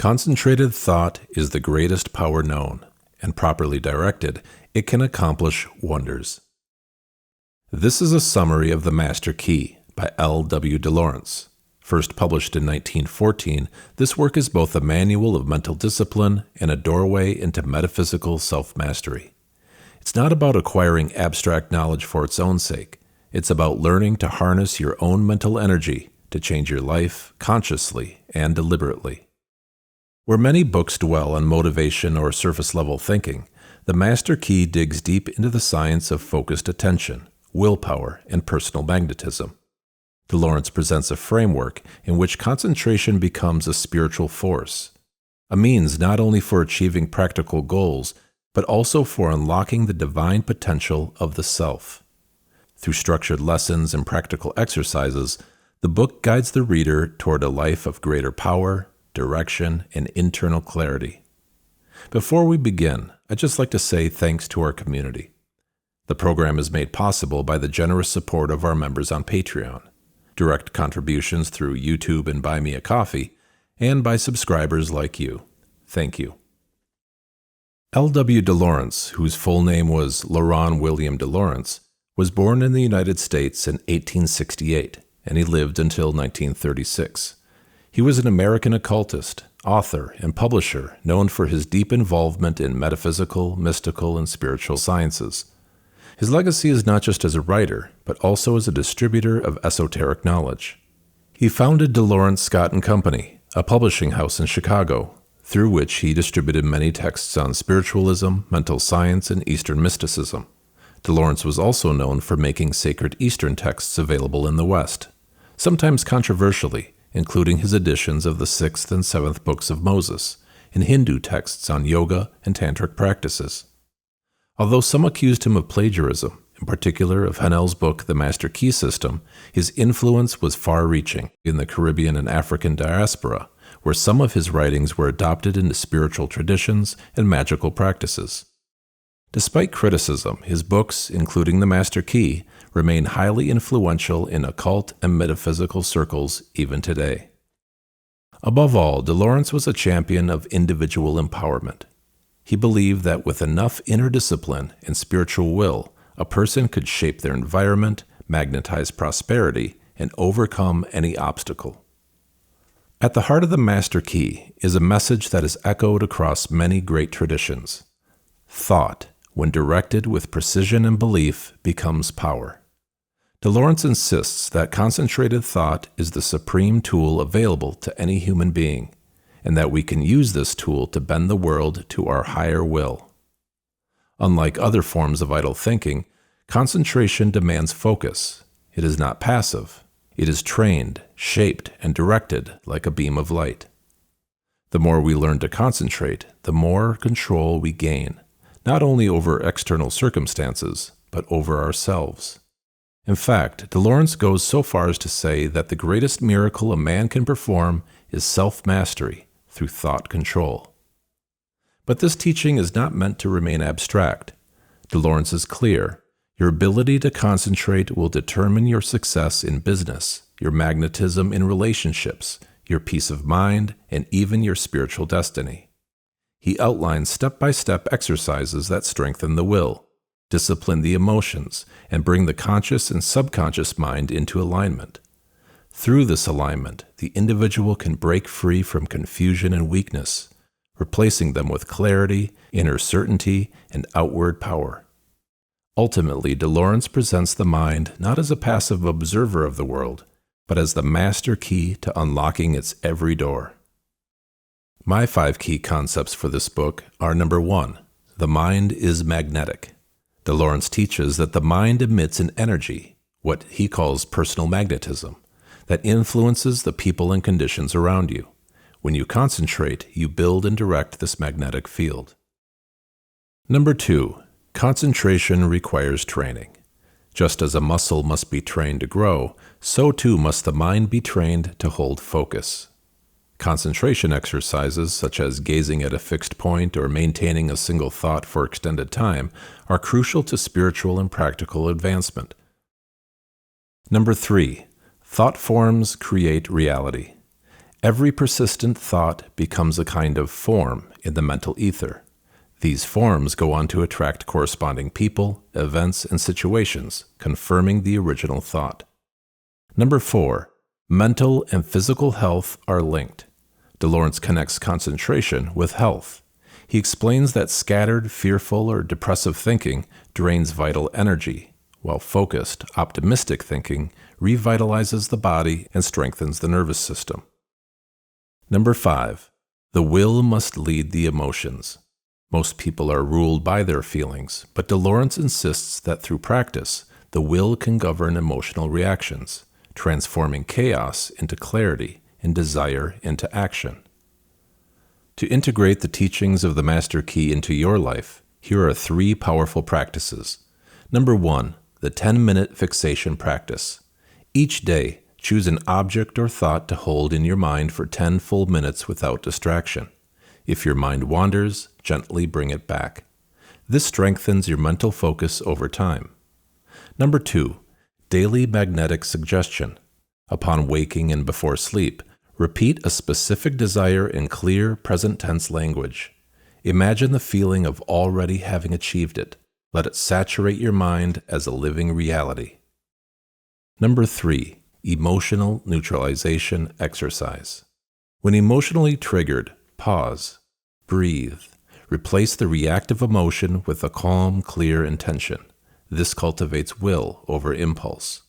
Concentrated thought is the greatest power known, and properly directed, it can accomplish wonders. This is a summary of the Master Key by L.W. de Laurence. First published in 1914, this work is both a manual of mental discipline and a doorway into metaphysical self-mastery. It's not about acquiring abstract knowledge for its own sake. It's about learning to harness your own mental energy to change your life consciously and deliberately. Where many books dwell on motivation or surface-level thinking, the Master Key digs deep into the science of focused attention, willpower, and personal magnetism. De Laurence presents a framework in which concentration becomes a spiritual force, a means not only for achieving practical goals, but also for unlocking the divine potential of the self. Through structured lessons and practical exercises, the book guides the reader toward a life of greater power, direction, and internal clarity. Before we begin, I'd just like to say thanks to our community. The program is made possible by the generous support of our members on Patreon, direct contributions through YouTube and Buy Me a Coffee, and by subscribers like you. Thank you. L.W. de Laurence, whose full name was Laurent William de Laurence, was born in the United States in 1868, and he lived until 1936. He was an American occultist, author, and publisher known for his deep involvement in metaphysical, mystical, and spiritual sciences. His legacy is not just as a writer, but also as a distributor of esoteric knowledge. He founded de Laurence Scott & Company, a publishing house in Chicago, through which he distributed many texts on spiritualism, mental science, and Eastern mysticism. De Laurence was also known for making sacred Eastern texts available in the West, sometimes controversially, including his editions of the 6th and 7th books of Moses, and Hindu texts on yoga and tantric practices. Although some accused him of plagiarism, in particular of Hanel's book The Master Key System, his influence was far-reaching in the Caribbean and African diaspora, where some of his writings were adopted into spiritual traditions and magical practices. Despite criticism, his books, including The Master Key, remain highly influential in occult and metaphysical circles even today. Above all, de Laurence was a champion of individual empowerment. He believed that with enough inner discipline and spiritual will, a person could shape their environment, magnetize prosperity, and overcome any obstacle. At the heart of the Master Key is a message that is echoed across many great traditions. Thought, when directed with precision and belief, becomes power. De Laurence insists that concentrated thought is the supreme tool available to any human being, and that we can use this tool to bend the world to our higher will. Unlike other forms of idle thinking, concentration demands focus. It is not passive. It is trained, shaped, and directed like a beam of light. The more we learn to concentrate, the more control we gain, not only over external circumstances, but over ourselves. In fact, de Laurence goes so far as to say that the greatest miracle a man can perform is self-mastery through thought control. But this teaching is not meant to remain abstract. De Laurence is clear. Your ability to concentrate will determine your success in business, your magnetism in relationships, your peace of mind, and even your spiritual destiny. He outlines step-by-step exercises that strengthen the will, discipline the emotions, and bring the conscious and subconscious mind into alignment. Through this alignment, the individual can break free from confusion and weakness, replacing them with clarity, inner certainty, and outward power. Ultimately, de Laurence presents the mind not as a passive observer of the world, but as the master key to unlocking its every door. My 5 key concepts for this book are: number 1, the mind is magnetic. De Laurence teaches that the mind emits an energy, what he calls personal magnetism, that influences the people and conditions around you. When you concentrate, you build and direct this magnetic field. Number 2, concentration requires training. Just as a muscle must be trained to grow, so too must the mind be trained to hold focus. Concentration exercises, such as gazing at a fixed point or maintaining a single thought for extended time, are crucial to spiritual and practical advancement. Number 3, thought forms create reality. Every persistent thought becomes a kind of form in the mental ether. These forms go on to attract corresponding people, events, and situations, confirming the original thought. Number 4. Mental and physical health are linked. Laurence connects concentration with health. He explains that scattered, fearful, or depressive thinking drains vital energy, while focused, optimistic thinking revitalizes the body and strengthens the nervous system. Number 5. The will must lead the emotions. Most people are ruled by their feelings, but Laurence insists that through practice, the will can govern emotional reactions, transforming chaos into clarity and desire into action. To integrate the teachings of the Master Key into your life, here are 3 powerful practices. Number 1, the 10-minute fixation practice. Each day, choose an object or thought to hold in your mind for 10 full minutes without distraction. If your mind wanders, gently bring it back. This strengthens your mental focus over time. Number 2, daily magnetic suggestion. Upon waking and before sleep, repeat a specific desire in clear, present tense language. Imagine the feeling of already having achieved it. Let it saturate your mind as a living reality. Number 3, emotional neutralization exercise. When emotionally triggered, pause, breathe. Replace the reactive emotion with a calm, clear intention. This cultivates will over impulse.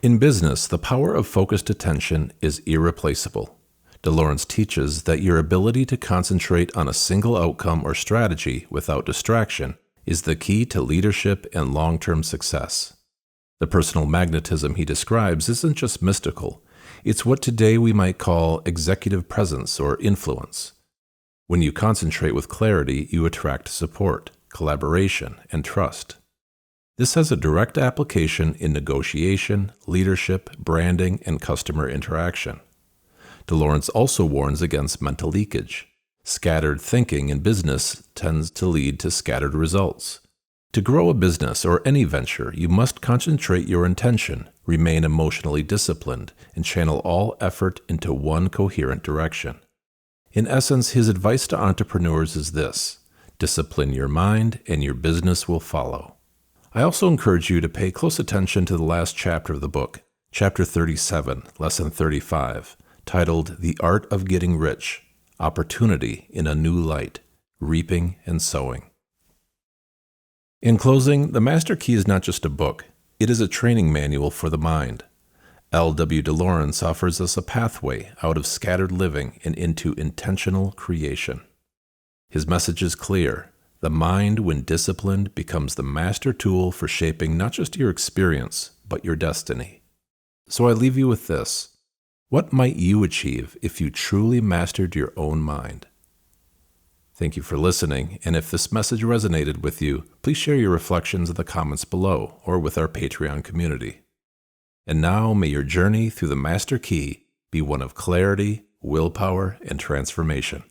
In business, the power of focused attention is irreplaceable. Laurence teaches that your ability to concentrate on a single outcome or strategy without distraction is the key to leadership and long-term success. The personal magnetism he describes isn't just mystical. It's what today we might call executive presence or influence. When you concentrate with clarity, you attract support, collaboration, and trust. This has a direct application in negotiation, leadership, branding, and customer interaction. Laurence also warns against mental leakage. Scattered thinking in business tends to lead to scattered results. To grow a business or any venture, you must concentrate your intention, remain emotionally disciplined, and channel all effort into one coherent direction. In essence, his advice to entrepreneurs is this: discipline your mind and your business will follow. I also encourage you to pay close attention to the last chapter of the book, Chapter 37, Lesson 35, titled The Art of Getting Rich, Opportunity in a New Light, Reaping and Sowing. In closing, the Master Key is not just a book, it is a training manual for the mind. L.W. Laurence offers us a pathway out of scattered living and into intentional creation. His message is clear. The mind, when disciplined, becomes the master tool for shaping not just your experience, but your destiny. So I leave you with this. What might you achieve if you truly mastered your own mind? Thank you for listening, and if this message resonated with you, please share your reflections in the comments below or with our Patreon community. And now may your journey through the Master Key be one of clarity, willpower, and transformation.